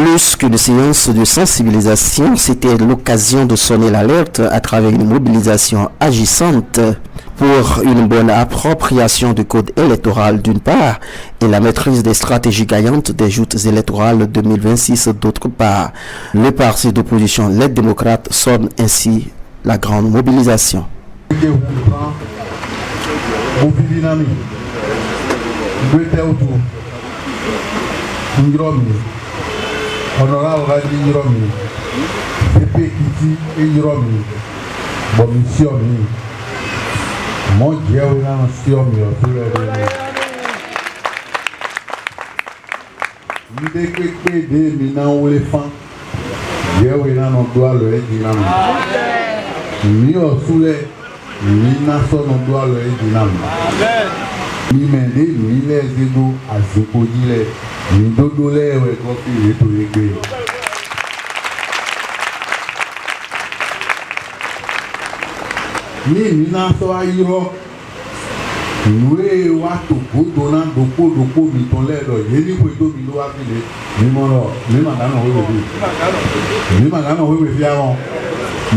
Plus qu'une séance de sensibilisation, c'était l'occasion de sonner l'alerte à travers une mobilisation agissante pour une bonne appropriation du code électoral d'une part et la maîtrise des stratégies gagnantes des joutes électorales 2026 d'autre part. Le parti d'opposition Les Démocrates sonne ainsi la grande mobilisation. Honorable Radi Yiromi, CP Kiti et Yiromi, bon mission, mon Dieu, on a un siomi, il est que des minants éléphants, Dieu, on a un doigt le dynamo. Mio soule, mina son doigt le dynamo. Mi mende, mi les ego, à Zepodile. Ni dodole we kofi eto egbe ni mina so ayiro we wa to godo na doko mi ton le lo ye ni ko to mi lo wa file mi mo lo mi ma ga no we fi awon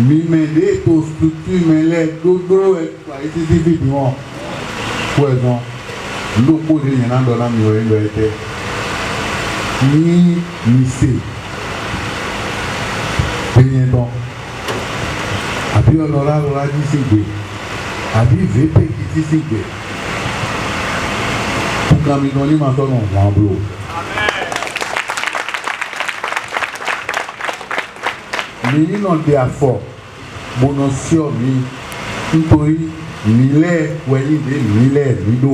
mi mende to structure me le dodo e pa iti di won ko e gan lo ko de yen na do na mi o elo ete ni lycée Péniéton àbí honorable Radi Sigbe àbí VP Kiti Sigbe pour Kamidoni Mantonon Wamblo. Ni non de afọ bonosio mi nítorí nílẹ̀ wẹ̀yìn dé nílẹ̀ nílò.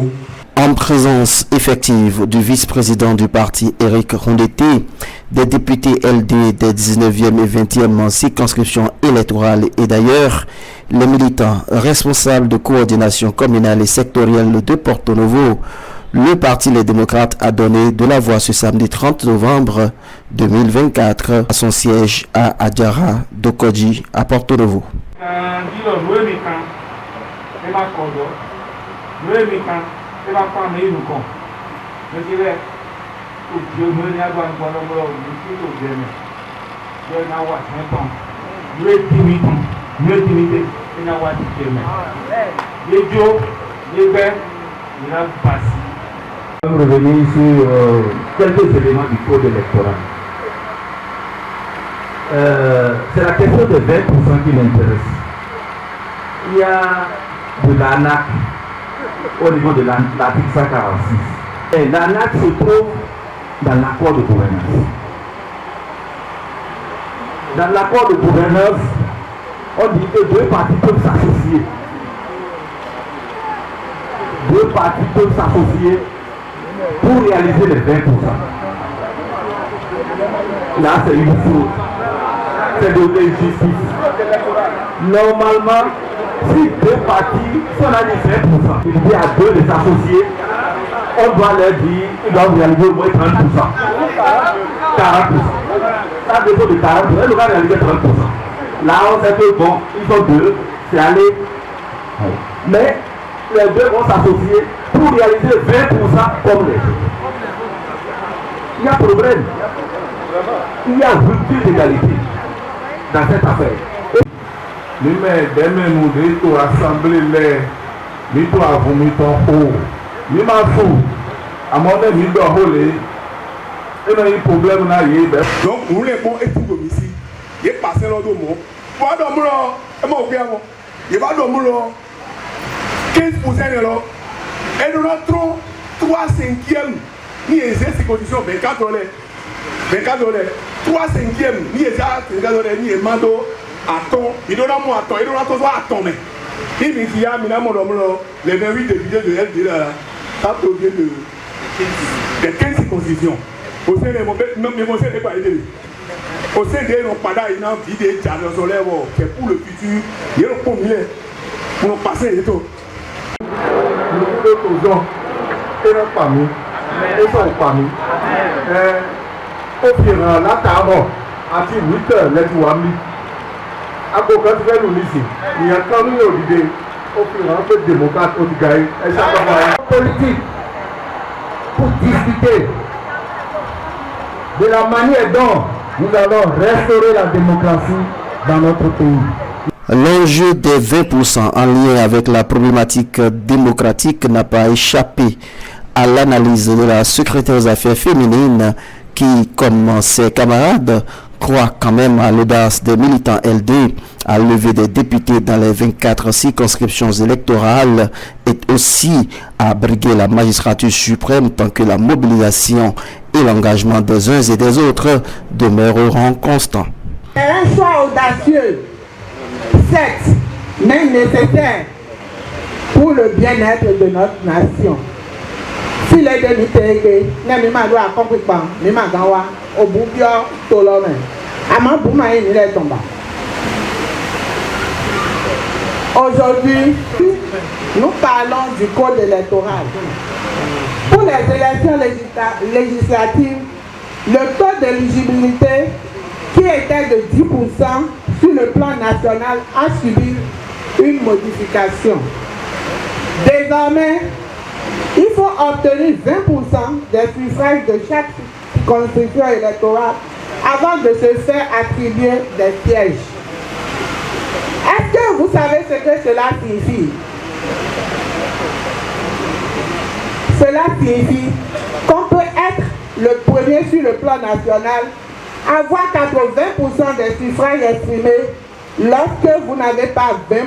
En présence effective du vice-président du parti Éric Rondeté, des députés LD des 19e et 20e circonscriptions électorales et d'ailleurs, les militants responsables de coordination communale et sectorielle de Porto Novo, le parti Les Démocrates a donné de la voix ce samedi 30 novembre 2024 à son siège à Adjara Dokodji à Porto Novo. C'est la famille nous compte. Je dirais, pour Dieu, nous n'avons pas de problème, nous sommes bien. Je n'ai pas 20 ans. Nous sommes dignité, nous n'avons pas de problème. Les Dieu, les pères, nous n'avons pas de problème. Revenir sur quelques éléments du code électoral. C'est la question de 20% qui m'intéresse. Il y a de l'ANAC au niveau de l'article 146. Et l'ANAC se trouve dans l'accord de gouvernance. Dans l'accord de gouvernance, on dit que deux partis peuvent s'associer. Deux partis peuvent s'associer pour réaliser les 20%. Là, c'est une faute. C'est de l'injustice. Normalement, si deux partis sont à 17%, il dit à deux de s'associer, on doit leur dire qu'ils doivent réaliser au moins 30%. 40%. La défaut de 40%, elle doit réaliser 30%. Là, on sait que bon, ils sont deux, c'est aller. Mais les deux vont s'associer pour réaliser 20% comme les deux. Il y a problème. Il y a rupture d'égalité dans cette affaire. Ni mais demain nous devons rassembler les ni to avumi ton haut ni ma fou à mon ami do holé et non il problème na yé donc nous les bon et pour domicile il passer l'autre mot pour do mo e mo gbe awon il va do mo 15% là et nous entrons 3/5 ni exerce condition $24 3/5 ni exerce $24 ni mando attends, il doit moi attends, il doit attends mais il me dit mina mon les 28 députés de LD là, ça provient de 15 circonscriptions. Au sein de mon sein n'est pas aidé. Au sein de nos padres, il y a une vie de Tchad solaire qui est pour le futur, il y a le premier pour nous passer et tout. Nous tous gens, et non pas nous, et sont pas nous. Au pire, là, t'as bon, à 8h, les joueurs. Quand tu fais nous ici, il y a quand même une idée au fur et à mesure démocrate au Tigaï et chaque politique pour discuter de la manière dont nous allons restaurer la démocratie dans notre pays. L'enjeu des 20% en lien avec la problématique démocratique n'a pas échappé à l'analyse de la secrétaire aux affaires féminines qui, comme ses camarades, croit quand même à l'audace des militants LD à lever des députés dans les 24 circonscriptions électorales et aussi à briguer la magistrature suprême tant que la mobilisation et l'engagement des uns et des autres demeureront constants. Un choix audacieux, certes, mais nécessaire pour le bien-être de notre nation. Si les députés, ne m'ont compris pas, ne m'ont au bout de l'homme. Aujourd'hui, nous parlons du code électoral. Pour les élections législatives, le taux d'éligibilité qui était de 10% sur le plan national a subi une modification. Désormais, il faut obtenir 20% des suffrages de chaque circonscription électorale avant de se faire attribuer des sièges. Est-ce que vous savez ce que cela signifie? Cela signifie qu'on peut être le premier sur le plan national, avoir 80% des suffrages exprimés lorsque vous n'avez pas 20%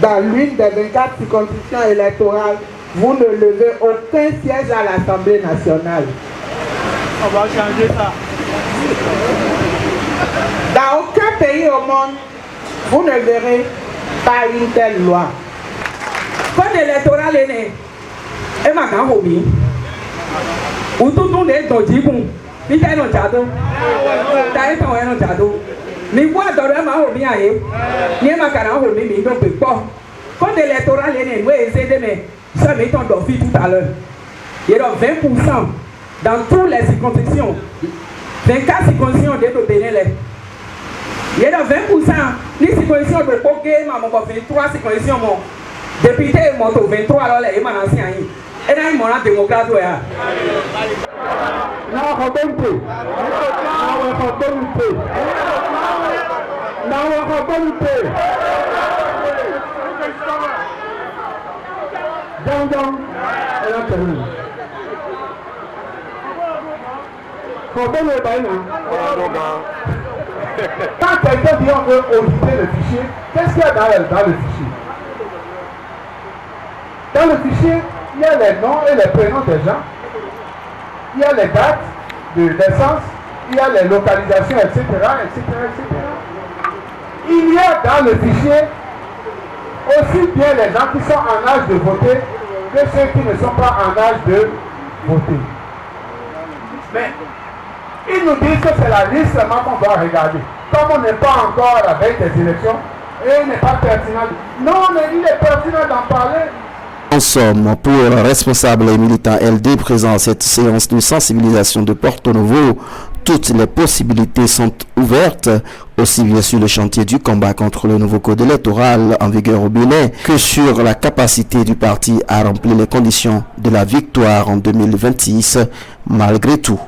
dans l'une des 24 circonscriptions électorales, vous ne levez aucun siège à l'Assemblée nationale. On va changer ça. Dans aucun pays au monde, vous ne verrez pas une telle loi. Code électoral est né. Et ma grand homi. Ou tout le monde est dans le jibon. Ni t'es dans le château. T'es dans le château. Mais moi, dans le ma homi aïe. Ni ma grand homi, mais non peut pas. Code électoral est né. Nous essayons de ça mettons d'office tout à l'heure. Il y a 20% dans toutes les circonscriptions. 24 circonscriptions de Bénin. Il y a 20%. Les circonscriptions de Poké, maman, 23 circonscriptions. Député, mon 23, alors les émanations. Et là, ils m'ont rendu démocrate. Quand quelqu'un dit on veut auditer le fichier, qu'est-ce qu'il y a dans le fichier? Dans le fichier, il y a les noms et les prénoms des gens, il y a les dates de naissance, il y a les localisations, etc., etc., etc. Il y a dans le fichier aussi bien les gens qui sont en âge de voter que ceux qui ne sont pas en âge de voter. Mais ils nous disent que c'est la liste seulement qu'on doit regarder. Comme on n'est pas encore à la veille des élections, et il n'est pas pertinent. Non, mais il est pertinent d'en parler. En somme, pour responsables et militants LD présents à cette séance de sensibilisation de Porto Novo, toutes les possibilités sont ouvertes, aussi bien sur le chantier du combat contre le nouveau code électoral en vigueur au Bénin que sur la capacité du parti à remplir les conditions de la victoire en 2026, malgré tout.